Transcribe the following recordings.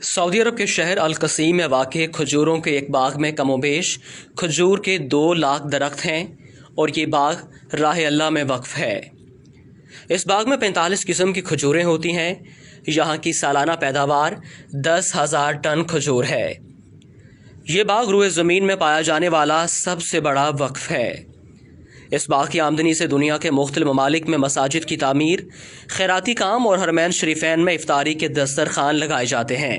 Saudi अरब के शहर अल-कसीम में वाक़ खजूरों के एक बाग में कमोबेश खजूर के 2 लाख दरख्त हैं और ये बाग राह अल्लाह में वक्फ है। इस बाग में 45 किस्म की खजूरें होती हैं। यहाँ की सालाना पैदावार 10,000 टन खजूर है। ये बाग रुए ज़मीन में पाया जाने वाला सबसे बड़ा वक्फ है। इस बाग की आमदनी से दुनिया के मुख्तलिफ ममालिक में मसाजिद की तामीर, खैराती काम और हरमैन शरीफैन में इफ्तारी के दस्तरखान लगाए जाते हैं।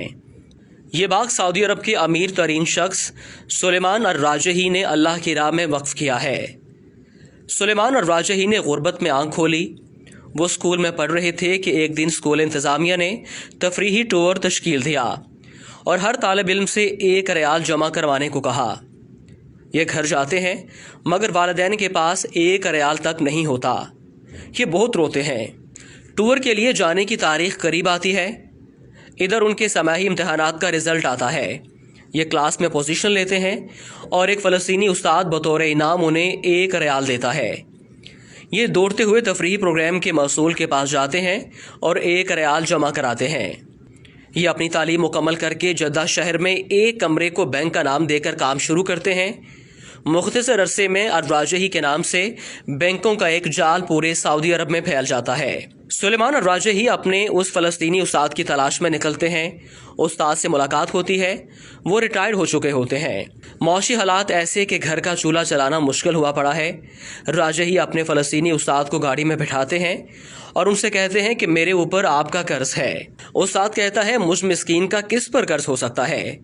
ये बाग सऊदी अरब के अमीर तरीन शख्स सुलेमान अर-राजही ने अल्लाह की राह में वक्फ किया है। सुलेमान अर-राजही ने गुर्बत में आंख खोली। वो स्कूल में पढ़ रहे थे कि एक दिन स्कूल इंतज़ामिया ने तफरीही टूर तश्कील दिया और हर तालिब इल्म से 1 रियाल जमा करवाने को कहा। ये घर जाते हैं मगर वालिदैन के पास 1 रियाल तक नहीं होता। ये बहुत रोते हैं। टूर के लिए जाने की तारीख करीब आती है। इधर उनके समाही इम्तहानात का रिज़ल्ट आता है। ये क्लास में पोजीशन लेते हैं और एक फ़लस्तीनी उस्ताद बतौर इनाम उन्हें 1 रियाल देता है। ये दौड़ते हुए तफरीही प्रोग्राम के मसूल के पास जाते हैं और 1 रियाल जमा कराते हैं। ये अपनी तालीम मुकम्मल करके जद्दा शहर में एक कमरे को बैंक का नाम देकर काम शुरू करते हैं। मुख्तसर अरसे में अर-राजही के नाम से बैंकों का एक जाल पूरे सऊदी अरब में फैल जाता है। सुलेमान अर-राजही अपने उस फ़लस्तीनी उस्ताद की तलाश में निकलते हैं। उस्ताद से मुलाकात होती है। वो रिटायर्ड हो चुके होते हैं। मौशी हालात ऐसे कि घर का चूल्हा चलाना मुश्किल हुआ पड़ा है। राजही अपने फ़लस्तीनी उस्ताद को गाड़ी में बिठाते हैं और उनसे कहते हैं कि मेरे ऊपर आपका कर्ज है। उस्ताद कहता है, मुझ मिस्कीन का किस पर कर्ज हो सकता है।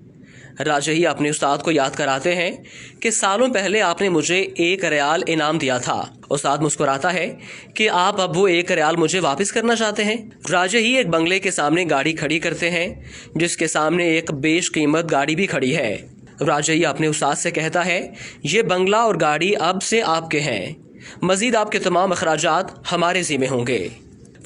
राजही अपने उस्ताद को याद कराते हैं कि सालों पहले आपने मुझे 1 रियाल इनाम दिया था। उस्ताद मुस्कुराता है कि आप अब वो 1 रियाल मुझे वापस करना चाहते हैं। राजही एक बंगले के सामने गाड़ी खड़ी करते हैं जिसके सामने एक बेशकीमत गाड़ी भी खड़ी है। राजही अपने उस्ताद से कहता है, ये बंगला और गाड़ी अब से आपके हैं। मजीद आपके तमाम अखराजात हमारे ज़िम्मे होंगे।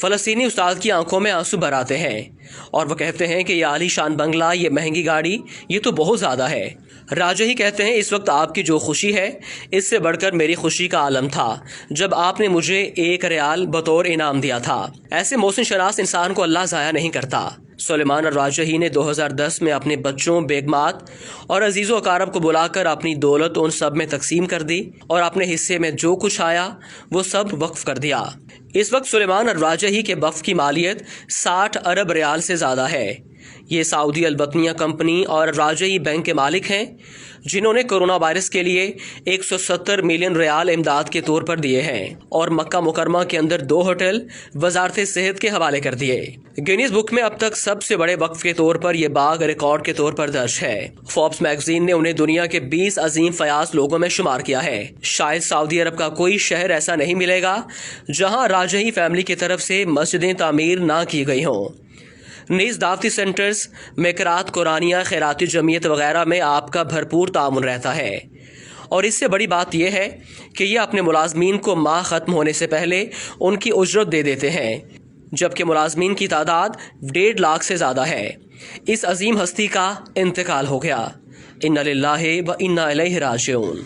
फ़लस्तीनी उस्ताद की आंखों में आंसू भर आते हैं और वो कहते हैं कि ये आलीशान बंगला, ये महंगी गाड़ी, ये तो बहुत ज़्यादा है। राजही कहते हैं, इस वक्त आपकी जो खुशी है इससे बढ़कर मेरी खुशी का आलम था जब आपने मुझे 1 रियाल बतौर इनाम दिया था। ऐसे मोहसिन शनास इंसान को अल्लाह ज़ाया नहीं करता। सुलेमान अर-राजही ने 2010 में अपने बच्चों, बेगमात और अजीज़ो अकारब को बुलाकर अपनी दौलत उन सब में तकसीम कर दी और अपने हिस्से में जो कुछ आया वो सब वक्फ कर दिया। इस वक्त सुलेमान अर-राजही के वक्फ की मालियत 60 अरब रियाल से ज़्यादा है। ये सऊदी अल-बतनिया कंपनी और राजही बैंक के मालिक हैं जिन्होंने कोरोना वायरस के लिए 170 मिलियन रियाल इमदाद के तौर पर दिए हैं और मक्का मुकरमा के अंदर 2 होटल वजारत सेहत के हवाले कर दिए। गिनीज बुक में अब तक सबसे बड़े वक्फ के तौर पर यह बाग रिकॉर्ड के तौर पर दर्ज है। फोर्ब्स मैगजीन ने उन्हें दुनिया के 20 अजीम फयाज लोगों में शुमार किया है। शायद सऊदी अरब का कोई शहर ऐसा नहीं मिलेगा जहाँ राजही फैमिली की तरफ से मस्जिदें तामीर ना की गई हों। नीज दावती सेंटर्स, मेकरात, कुरानिया, खैराती जमीयत वगैरह में आपका भरपूर ताउन रहता है। और इससे बड़ी बात यह है कि ये अपने मुलाजमीन को माह ख़त्म होने से पहले उनकी उजरत दे देते हैं, जबकि मुलाजमीन की तादाद 1.5 लाख से ज़्यादा है। इस अजीम हस्ती का इंतकाल हो गया। इन्ना लिल्लाहि व इन्ना इलैहि राजिऊन।